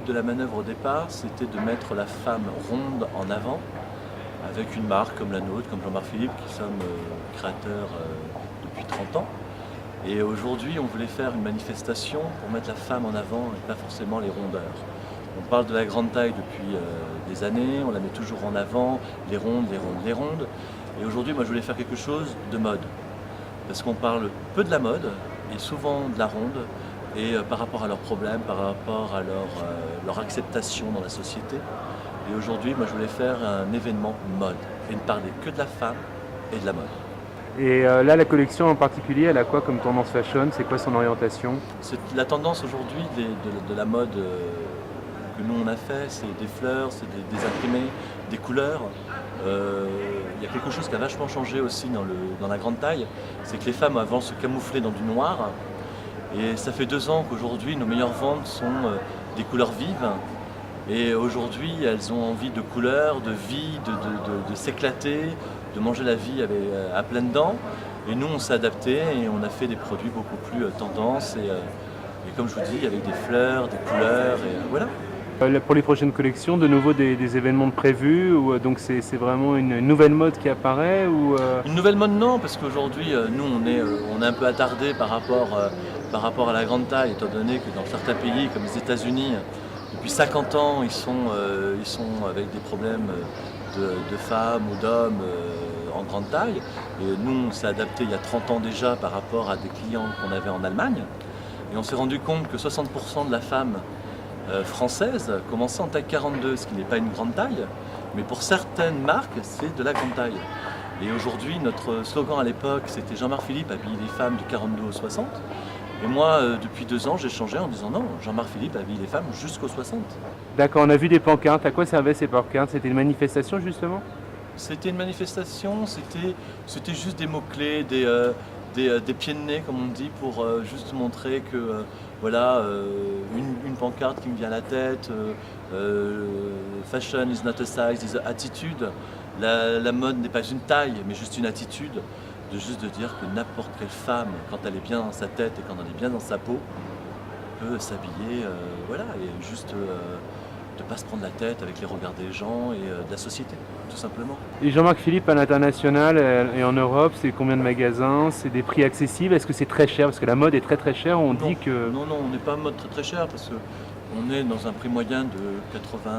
de la manœuvre au départ, c'était de mettre la femme ronde en avant, avec une marque comme la nôtre, comme Jean-Marc Philippe, qui sommes créateurs depuis 30 ans. Et aujourd'hui, on voulait faire une manifestation pour mettre la femme en avant et pas forcément les rondeurs. On parle de la grande taille depuis des années, on la met toujours en avant, les rondes, les rondes, les rondes. Et aujourd'hui, moi, je voulais faire quelque chose de mode. Parce qu'on parle peu de la mode et souvent de la ronde. Et par rapport à leurs problèmes, par rapport à leur acceptation dans la société. Et aujourd'hui, moi, je voulais faire un événement mode et ne parler que de la femme et de la mode. Et là, la collection en particulier, elle a quoi comme tendance fashion? C'est quoi son orientation? La tendance aujourd'hui de la mode que nous on a fait, c'est des fleurs, c'est des imprimés, des couleurs. Il y a quelque chose qui a vachement changé aussi dans la grande taille, c'est que les femmes avant se camouflaient dans du noir. Et ça fait 2 ans qu'aujourd'hui nos meilleures ventes sont des couleurs vives. Et aujourd'hui elles ont envie de couleurs, de vie, de s'éclater, de manger la vie à pleines dents. Et nous on s'est adapté et on a fait des produits beaucoup plus tendance et comme je vous dis avec des fleurs, des couleurs et voilà. Pour les prochaines collections, de nouveau des événements de prévus ou donc c'est vraiment une nouvelle mode qui apparaît ou Une nouvelle mode non, parce qu'aujourd'hui nous on est un peu attardé par rapport à la grande taille, étant donné que dans certains pays comme les États-Unis, depuis 50 ans ils sont avec des problèmes de femmes ou d'hommes en grande taille. Et nous on s'est adapté il y a 30 ans déjà par rapport à des clients qu'on avait en Allemagne. Et on s'est rendu compte que 60% de la femme française commençait en taille 42, ce qui n'est pas une grande taille, mais pour certaines marques, c'est de la grande taille. Et aujourd'hui, notre slogan à l'époque, c'était Jean-Marc Philippe habille les femmes du 42 au 60. Et moi, depuis 2 ans, j'ai changé en disant non, Jean-Marc Philippe habille les femmes jusqu'au 60. D'accord, on a vu des pancartes. À quoi servaient ces pancartes? C'était une manifestation justement? C'était une manifestation, c'était juste des mots-clés, des pieds de nez, comme on dit, pour juste montrer que voilà, une pancarte qui me vient à la tête, fashion is not a size, is a attitude. La mode n'est pas une taille, mais juste une attitude, de dire que n'importe quelle femme, quand elle est bien dans sa tête et quand elle est bien dans sa peau, peut s'habiller, voilà, et juste de ne pas se prendre la tête avec les regards des gens et de la société, tout simplement. Et Jean-Marc Philippe à l'international et en Europe, c'est combien de magasins? C'est des prix accessibles? Est-ce que c'est très cher? Parce que la mode est très très chère, on dit que... Non, on n'est pas en mode très très cher parce qu'on est dans un prix moyen de 80,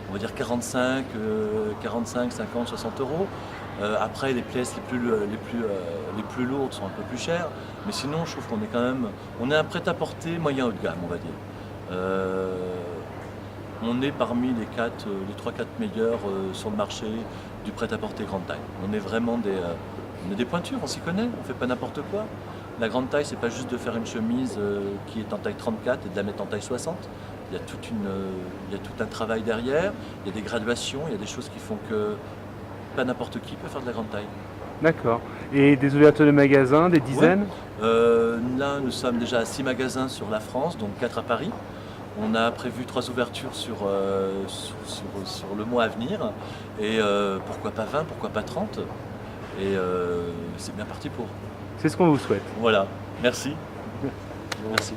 on va dire 45, 50, 60 euros. Après, les pièces les plus lourdes sont un peu plus chères, mais sinon, je trouve qu'on est quand même, on est un prêt-à-porter moyen haut de gamme, on va dire. On est parmi les 3-4 meilleurs sur le marché du prêt-à-porter grande taille. On est vraiment des pointures, on s'y connaît, on ne fait pas n'importe quoi. La grande taille, c'est pas juste de faire une chemise qui est en taille 34 et de la mettre en taille 60. Il y a tout un travail derrière, il y a des graduations, il y a des choses qui font que pas n'importe qui peut faire de la grande taille. D'accord. Et des ouvertures de magasins, des dizaines? Ouais. Là, nous sommes déjà à 6 magasins sur la France, donc 4 à Paris. On a prévu 3 ouvertures sur le mois à venir. Et pourquoi pas 20, pourquoi pas 30. Et c'est bien parti pour. C'est ce qu'on vous souhaite. Voilà, merci. Merci.